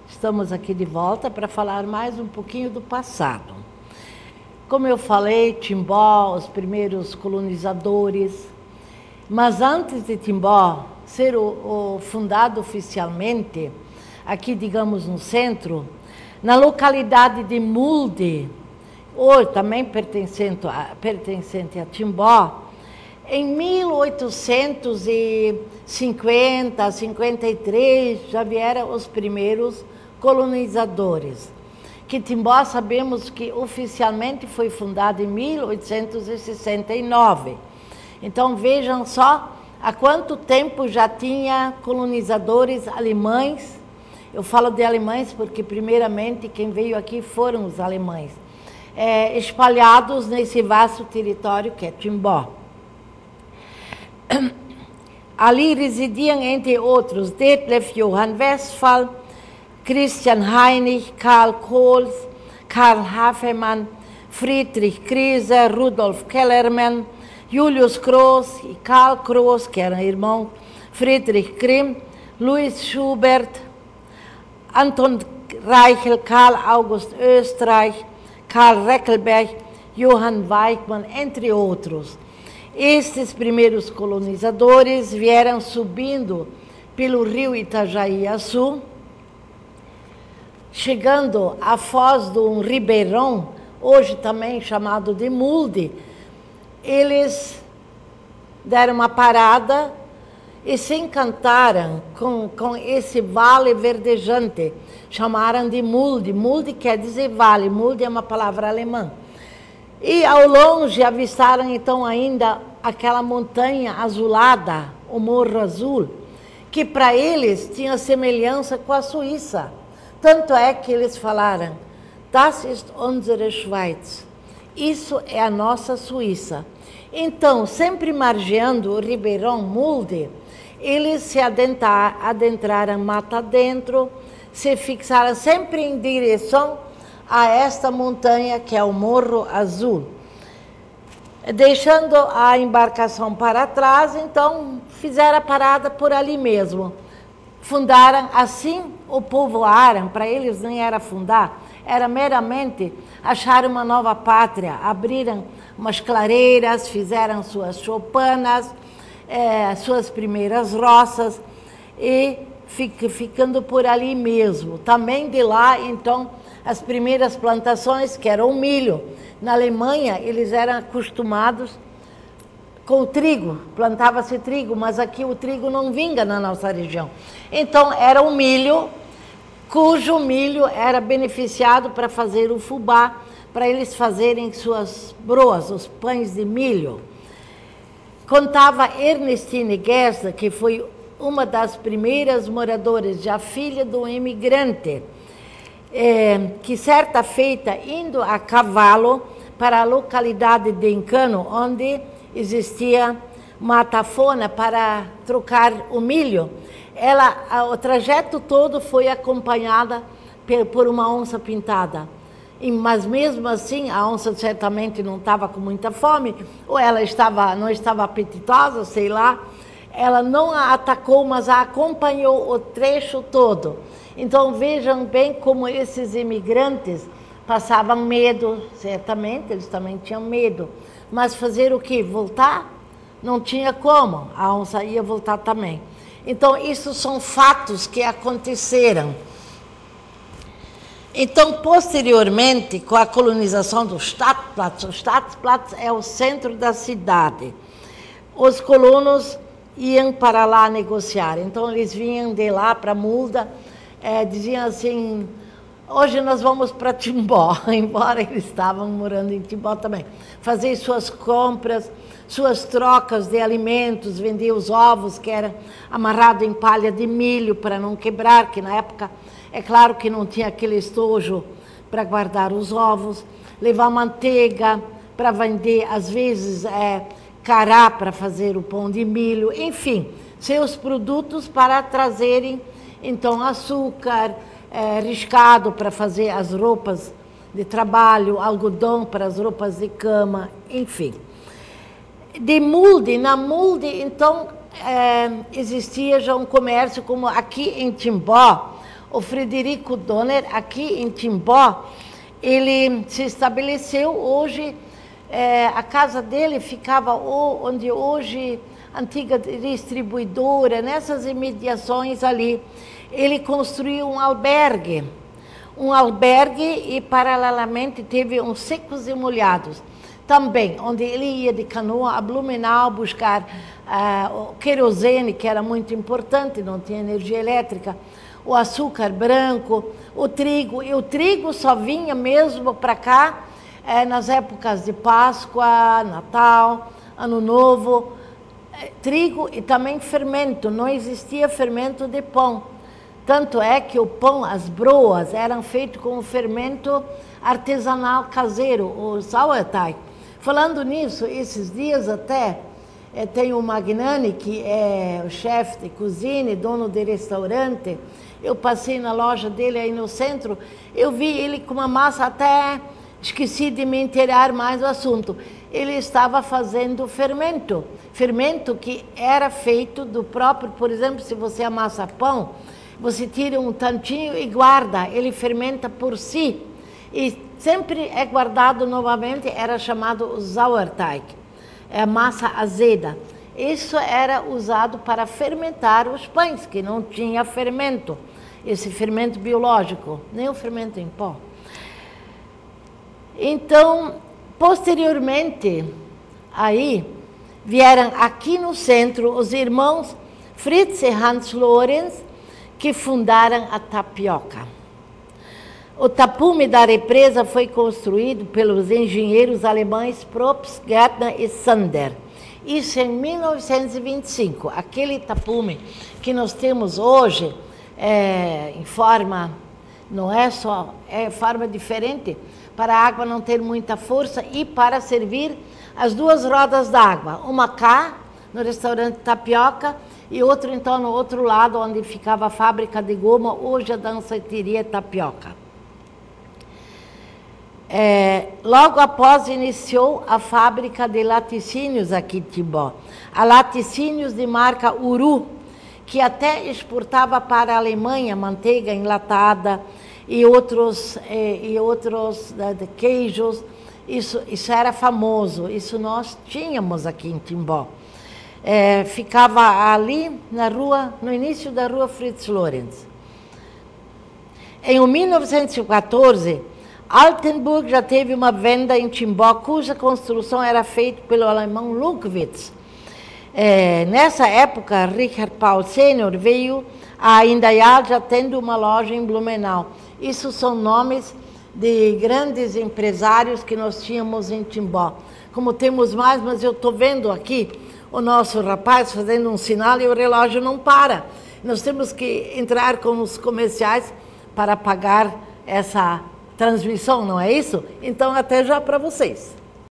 Estamos aqui de volta para falar mais um pouquinho do passado. Como eu falei, Timbó, os primeiros colonizadores, mas antes de Timbó ser fundado oficialmente, aqui, digamos, no centro, na localidade de Mulde, hoje também pertencente a Timbó, em 1850, 53, já vieram os primeiros colonizadores. Que Timbó sabemos que oficialmente foi fundado em 1869. Então vejam só há quanto tempo já tinha colonizadores alemães. Eu falo de alemães porque primeiramente quem veio aqui foram os alemães, espalhados nesse vasto território que é Timbó. Ali residiam, entre outros, Detlef Johann Westphal, Christian Heinrich, Karl Kohls, Karl Hafermann, Friedrich Krieser, Rudolf Kellermann, Julius Kroos e Karl Kroos, que eram irmãos, Friedrich Grimm, Louis Schubert, Anton Reichel, Karl August Österreich, Karl Reckelberg, Johann Weichmann, entre outros. Estes primeiros colonizadores vieram subindo pelo rio Itajaí-Açu, chegando à foz do Ribeirão, hoje também chamado de Mulde. Eles deram uma parada e se encantaram com esse vale verdejante, chamaram de Mulde. Mulde quer dizer vale, Mulde é uma palavra alemã. E ao longe avistaram então ainda aquela montanha azulada, o Morro Azul, que para eles tinha semelhança com a Suíça. Tanto é que eles falaram, das ist unsere Schweiz. Isso é a nossa Suíça. Então, sempre margeando o Ribeirão Mulde, eles se adentraram mata dentro, se fixaram sempre em direção a esta montanha que é o Morro Azul. Deixando a embarcação para trás, então fizeram a parada por ali mesmo. Fundaram, assim o povoaram, para eles nem era fundar, era meramente achar uma nova pátria, abriram umas clareiras, fizeram suas choupanas, suas primeiras roças e ficando por ali mesmo. Também de lá, então, as primeiras plantações, que eram o milho. Na Alemanha, eles eram acostumados com o trigo, plantava-se trigo, mas aqui o trigo não vinga na nossa região. Então, era o milho, cujo milho era beneficiado para fazer o fubá, para eles fazerem suas broas, os pães de milho. Contava Ernestine Gerster, que foi uma das primeiras moradoras, já filha do imigrante, que certa feita, indo a cavalo para a localidade de Encano, onde existia uma tafona para trocar o milho, o trajeto todo foi acompanhada por uma onça pintada. Mas mesmo assim, a onça certamente não estava com muita fome, ou ela não estava apetitosa, sei lá. Ela não a atacou, mas a acompanhou o trecho todo. Então vejam bem como esses imigrantes passavam medo, certamente, eles também tinham medo. Mas fazer o quê? Voltar? Não tinha como, a onça ia voltar também. Então isso são fatos que aconteceram. Então, posteriormente, com a colonização do Stadtplatz, o Stadtplatz é o centro da cidade, os colonos iam para lá negociar. Então, eles vinham de lá para Mulda, diziam assim, hoje nós vamos para Timbó, embora eles estavam morando em Timbó também, fazer suas compras, suas trocas de alimentos, vender os ovos que eram amarrados em palha de milho para não quebrar, que na época, é claro que não tinha aquele estojo para guardar os ovos, levar manteiga para vender, às vezes, cará para fazer o pão de milho, enfim, seus produtos para trazerem, então, açúcar, riscado para fazer as roupas de trabalho, algodão para as roupas de cama, enfim. De Mulde, na Mulde, então, existia já um comércio como aqui em Timbó, O Frederico Donner, aqui em Timbó, ele se estabeleceu. Hoje, a casa dele ficava onde hoje, antiga distribuidora, nessas imediações ali. Ele construiu um albergue e, paralelamente, teve uns secos e molhados. Também, onde ele ia de canoa a Blumenau buscar o querosene, que era muito importante, não tinha energia elétrica, o açúcar branco, o trigo. E o trigo só vinha mesmo para cá nas épocas de Páscoa, Natal, Ano Novo. Trigo e também fermento, não existia fermento de pão. Tanto é que o pão, as broas, eram feitas com o fermento artesanal caseiro, o Sauerteig. Falando nisso, esses dias até, tem o Magnani, que é o chefe de cozinha, dono de restaurante. Eu passei na loja dele aí no centro, eu vi ele com uma massa, até esqueci de me inteirar mais do assunto. Ele estava fazendo fermento que era feito do próprio, por exemplo, se você amassa pão, você tira um tantinho e guarda, ele fermenta por si. E sempre é guardado novamente, era chamado Sauerteig, a massa azeda. Isso era usado para fermentar os pães, que não tinha fermento, esse fermento biológico, nem o fermento em pó. Então, posteriormente, aí, vieram aqui no centro os irmãos Fritz e Hans Lorenz, que fundaram a tapioca. O tapume da represa foi construído pelos engenheiros alemães Probst, Gärtner e Sander. Isso em 1925. Aquele tapume que nós temos hoje, em forma, não é só, é forma diferente, para a água não ter muita força e para servir as duas rodas d'água. Uma cá, no restaurante Tapioca, e outro então no outro lado, onde ficava a fábrica de goma, hoje a danceteria Tapioca. Logo após iniciou a fábrica de laticínios aqui em Timbó. A laticínios de marca Uru, que até exportava para a Alemanha manteiga enlatada e outros queijos. Isso era famoso, isso nós tínhamos aqui em Timbó. Ficava ali na rua, no início da rua Fritz Lorenz. Em 1914, Altenburg já teve uma venda em Timbó, cuja construção era feita pelo alemão Lückwitz. Nessa época, Richard Paul Senior veio a Indaial já tendo uma loja em Blumenau. Isso são nomes de grandes empresários que nós tínhamos em Timbó. Como temos mais, mas eu estou vendo aqui o nosso rapaz fazendo um sinal e o relógio não para. Nós temos que entrar com os comerciais para pagar essa transmissão, não é isso? Então, até já para vocês.